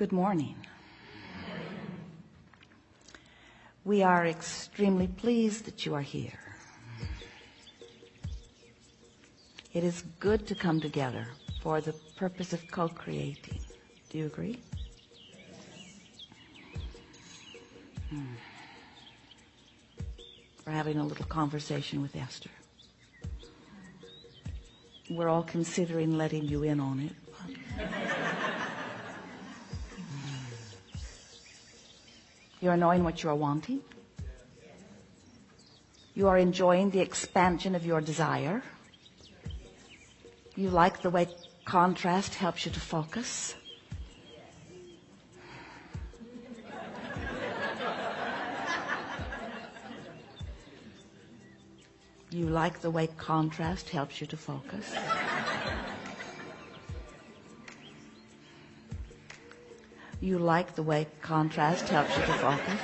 Good morning. We are extremely pleased that you are here. It is good to come together for the purpose of co-creating. Do you agree? We're having a little conversation with Esther. We're all considering letting you in on it. You are knowing what you are wanting. You are enjoying the expansion of your desire. You like the way contrast helps you to focus. You like the way contrast helps you to focus. You like the way contrast helps you to focus.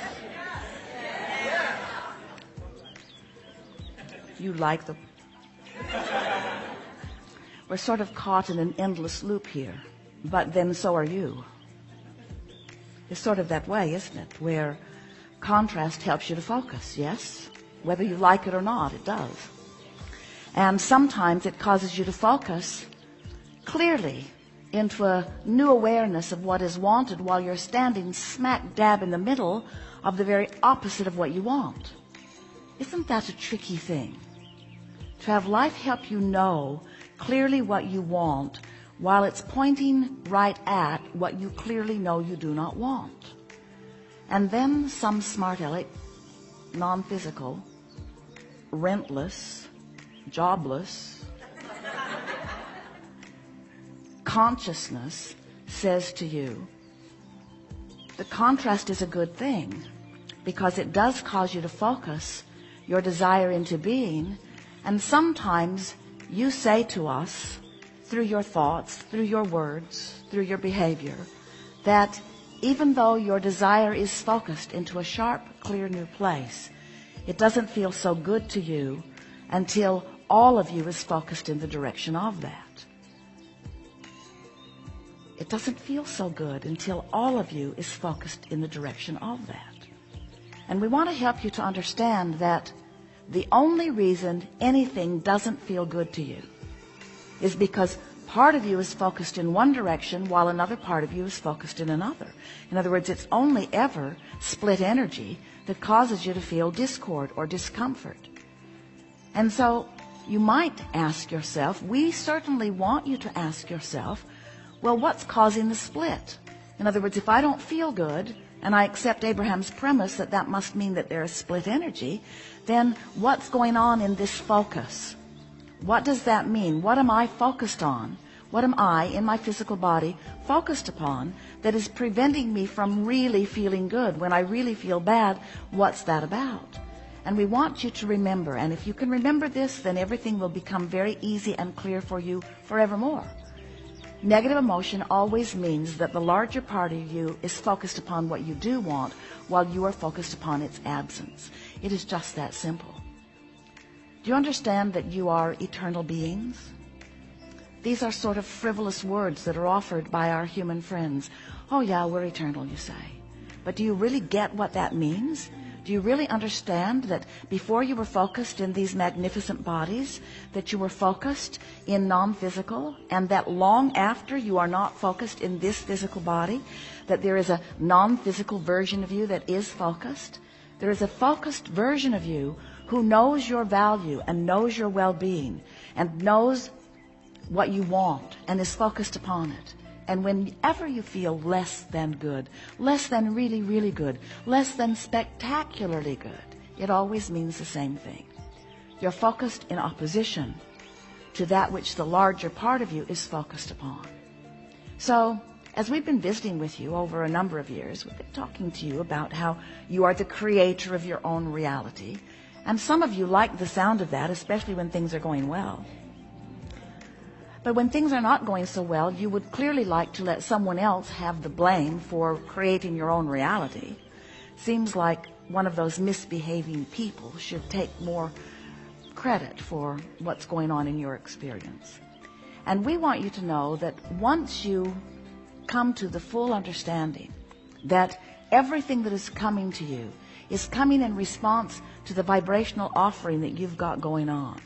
You like the... We're sort of caught in an endless loop here, but then so are you. It's sort of that way, isn't it? Where contrast helps you to focus, yes? Whether you like it or not, it does. And sometimes it causes you to focus clearly into a new awareness of what is wanted while you're standing smack dab in the middle of the very opposite of what you want. Isn't that a tricky thing? To have life help you know clearly what you want while it's pointing right at what you clearly know you do not want. And then some smart aleck, non-physical, rentless, jobless consciousness says to you, the contrast is a good thing because it does cause you to focus your desire into being. And sometimes you say to us, through your thoughts, through your words, through your behavior, that even though your desire is focused into a sharp, clear new place, it doesn't feel so good to you until all of you is focused in the direction of that. It doesn't feel so good until all of you is focused in the direction of that. And we want to help you to understand that the only reason anything doesn't feel good to you is because part of you is focused in one direction while another part of you is focused in another. In other words, it's only ever split energy that causes you to feel discord or discomfort. And so you might ask yourself, we certainly want you to ask yourself, well, what's causing the split? In other words, if I don't feel good, and I accept Abraham's premise that that must mean that there is split energy, then what's going on in this focus? What does that mean? What am I focused on? What am I, in my physical body, focused upon that is preventing me from really feeling good? When I really feel bad, what's that about? And we want you to remember, and if you can remember this, then everything will become very easy and clear for you forevermore. Negative emotion always means that the larger part of you is focused upon what you do want while you are focused upon its absence. It is just that simple. Do you understand that you are eternal beings? These are sort of frivolous words that are offered by our human friends. Oh yeah, we're eternal, you say. But do you really get what that means? Do you really understand that before you were focused in these magnificent bodies, that you were focused in non-physical, and that long after you are not focused in this physical body, that there is a non-physical version of you that is focused? There is a focused version of you who knows your value and knows your well-being and knows what you want and is focused upon it. And whenever you feel less than good, less than really, really good, less than spectacularly good, it always means the same thing. You're focused in opposition to that which the larger part of you is focused upon. So, as we've been visiting with you over a number of years, we've been talking to you about how you are the creator of your own reality. And some of you like the sound of that, especially when things are going well. But when things are not going so well, you would clearly like to let someone else have the blame for creating your own reality. Seems like one of those misbehaving people should take more credit for what's going on in your experience. And we want you to know that once you come to the full understanding that everything that is coming to you is coming in response to the vibrational offering that you've got going on.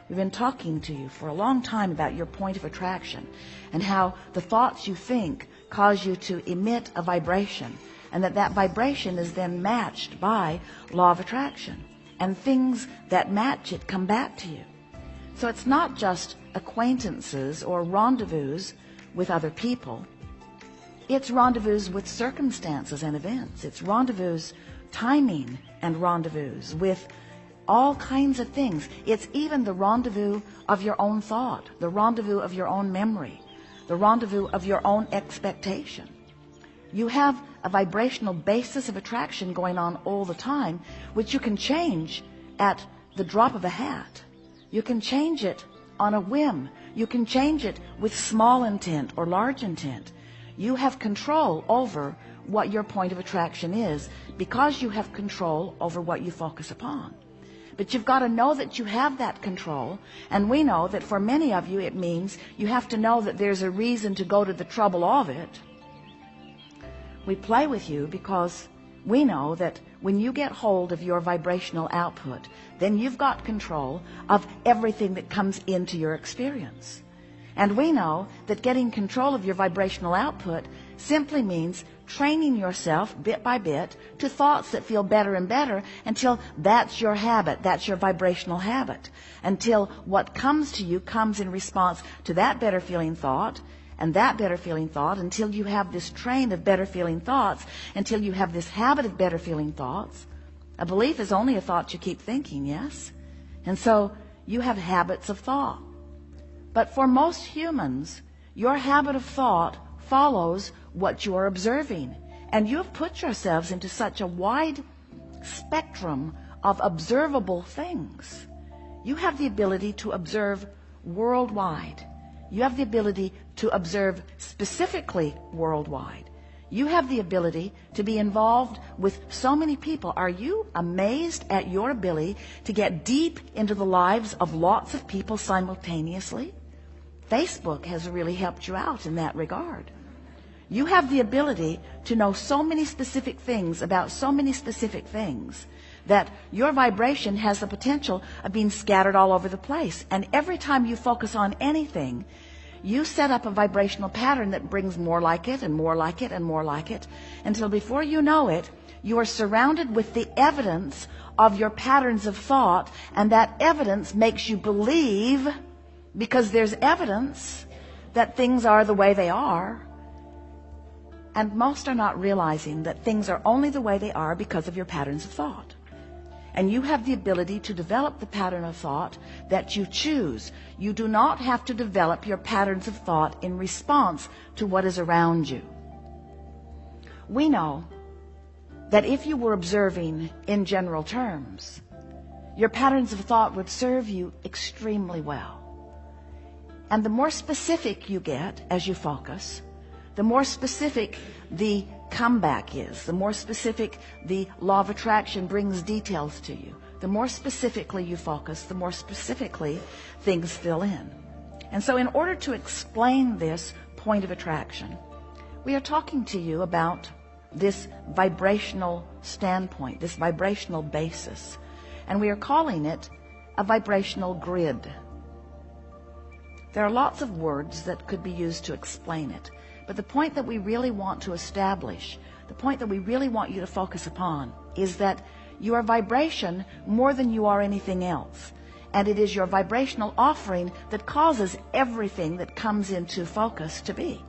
We've been talking to you for a long time about your point of attraction and how the thoughts you think cause you to emit a vibration, and that vibration is then matched by law of attraction, and things that match it come back to you. So it's not just acquaintances or rendezvous with other people. It's rendezvous with circumstances and events. It's rendezvous, timing and rendezvous with all kinds of things. It's even the rendezvous of your own thought, the rendezvous of your own memory, the rendezvous of your own expectation. You have a vibrational basis of attraction going on all the time, which you can change at the drop of a hat. You can change it on a whim. You can change it with small intent or large intent. You have control over what your point of attraction is because you have control over what you focus upon. But you've got to know that you have that control, and we know that for many of you it means you have to know that there's a reason to go to the trouble of it. We play with you because we know that when you get hold of your vibrational output, then you've got control of everything that comes into your experience. And we know that getting control of your vibrational output simply means training yourself bit by bit to thoughts that feel better and better until that's your habit, that's your vibrational habit, until what comes to you comes in response to that better feeling thought and that better feeling thought, until you have this train of better feeling thoughts, until you have this habit of better feeling thoughts. A belief is only a thought you keep thinking, yes? And so you have habits of thought. But for most humans, your habit of thought follows what you are observing. And you have put yourselves into such a wide spectrum of observable things. You have the ability to observe worldwide. You have the ability to observe specifically worldwide. You have the ability to be involved with so many people. Are you amazed at your ability to get deep into the lives of lots of people simultaneously? Facebook has really helped you out in that regard. You have the ability to know so many specific things about so many specific things that your vibration has the potential of being scattered all over the place. And every time you focus on anything, you set up a vibrational pattern that brings more like it and more like it and more like it, until before you know it, you are surrounded with the evidence of your patterns of thought, and that evidence makes you believe, because there's evidence that things are the way they are. And most are not realizing that things are only the way they are because of your patterns of thought. And you have the ability to develop the pattern of thought that you choose. You do not have to develop your patterns of thought in response to what is around you. We know that if you were observing in general terms, your patterns of thought would serve you extremely well. And the more specific you get as you focus, the more specific the comeback is, the more specific the law of attraction brings details to you. The more specifically you focus, the more specifically things fill in. And so in order to explain this point of attraction, we are talking to you about this vibrational standpoint, this vibrational basis. And we are calling it a vibrational grid. There are lots of words that could be used to explain it. But the point that we really want to establish, the point that we really want you to focus upon, is that you are vibration more than you are anything else. And it is your vibrational offering that causes everything that comes into focus to be.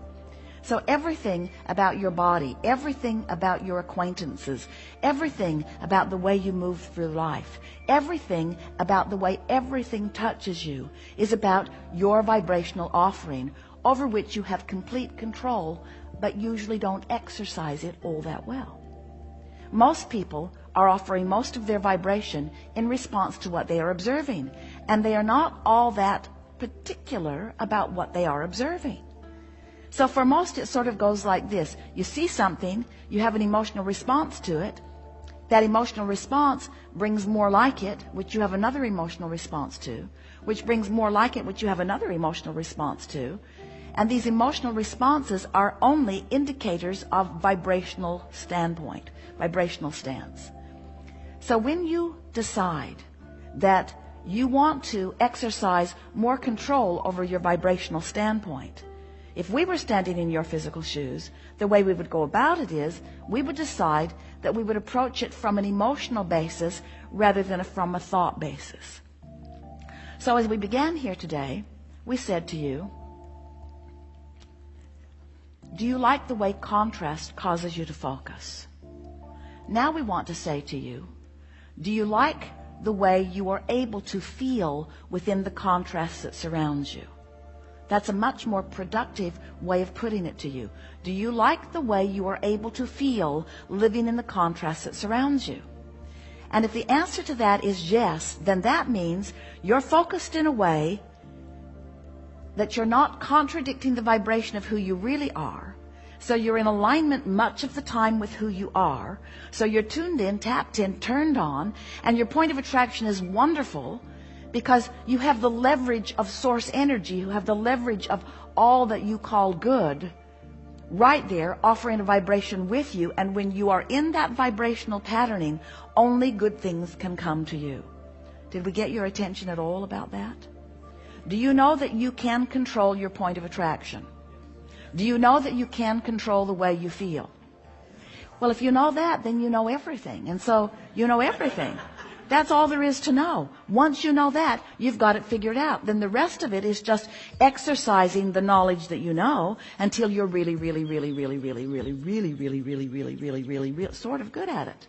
So everything about your body, everything about your acquaintances, everything about the way you move through life, everything about the way everything touches you is about your vibrational offering, over which you have complete control, but usually don't exercise it all that well. Most people are offering most of their vibration in response to what they are observing, and they are not all that particular about what they are observing. So for most, it sort of goes like this. You see something, you have an emotional response to it. That emotional response brings more like it, which you have another emotional response to, which brings more like it, which you have another emotional response to. And these emotional responses are only indicators of vibrational standpoint, vibrational stance. So when you decide that you want to exercise more control over your vibrational standpoint, if we were standing in your physical shoes, the way we would go about it is we would decide that we would approach it from an emotional basis rather than from a thought basis. So as we began here today, we said to you, do you like the way contrast causes you to focus? Now we want to say to you, do you like the way you are able to feel within the contrast that surrounds you? That's a much more productive way of putting it to you. Do you like the way you are able to feel living in the contrast that surrounds you? And if the answer to that is yes, then that means you're focused in a way that you're not contradicting the vibration of who you really are. So you're in alignment much of the time with who you are. So you're tuned in, tapped in, turned on, and your point of attraction is wonderful because you have the leverage of source energy, you have the leverage of all that you call good right there offering a vibration with you. And when you are in that vibrational patterning, only good things can come to you. Did we get your attention at all about that? Do you know that you can control your point of attraction? Do you know that you can control the way you feel? Well, if you know that, then you know everything. And so you know everything. That's all there is to know. Once you know that, you've got it figured out. Then the rest of it is just exercising the knowledge that you know until you're really sort of good at it.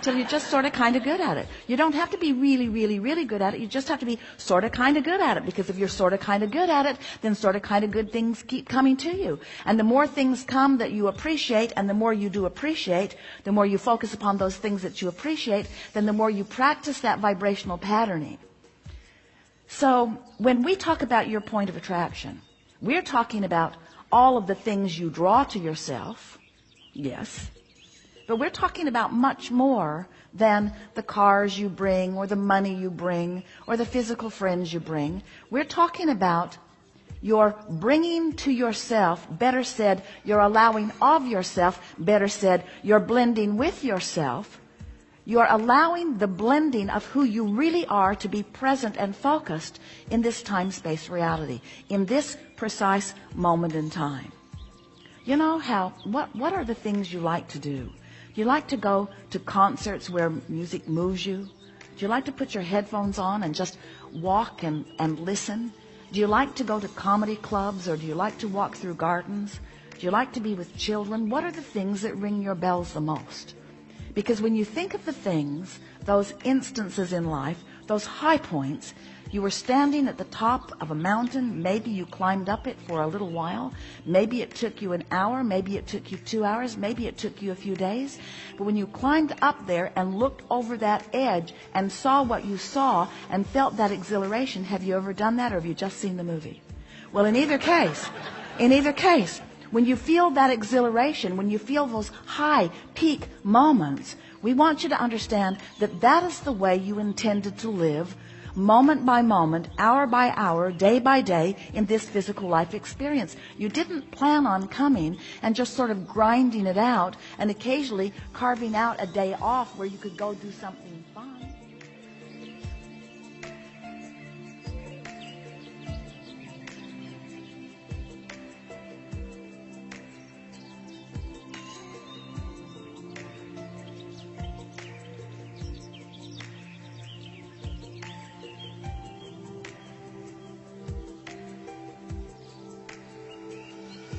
Till you're just sort of kind of good at it. You don't have to be really good at it. You just have to be sort of kind of good at it. Because if you're sort of kind of good at it, then sort of kind of good things keep coming to you. And the more things come that you appreciate, and the more you do appreciate, the more you focus upon those things that you appreciate, then the more you practice that vibrational patterning. So when we talk about your point of attraction, we're talking about all of the things you draw to yourself. Yes. But we're talking about much more than the cars you bring or the money you bring or the physical friends you bring. We're talking about your bringing to yourself, better said, you're allowing of yourself, better said, you're blending with yourself. You're allowing the blending of who you really are to be present and focused in this time-space reality, in this precise moment in time. You know what are the things you like to do? Do you like to go to concerts where music moves you? Do you like to put your headphones on and just walk and listen? Do you like to go to comedy clubs, or do you like to walk through gardens? Do you like to be with children? What are the things that ring your bells the most? Because when you think of the things, those instances in life, those high points, you were standing at the top of a mountain. Maybe you climbed up it for a little while. Maybe it took you an hour. Maybe it took you 2 hours. Maybe it took you a few days. But when you climbed up there and looked over that edge and saw what you saw and felt that exhilaration, have you ever done that, or have you just seen the movie? Well, in either case, when you feel that exhilaration, when you feel those high peak moments, we want you to understand that that is the way you intended to live, moment by moment, hour by hour, day by day, in this physical life experience. You didn't plan on coming and just sort of grinding it out and occasionally carving out a day off where you could go do something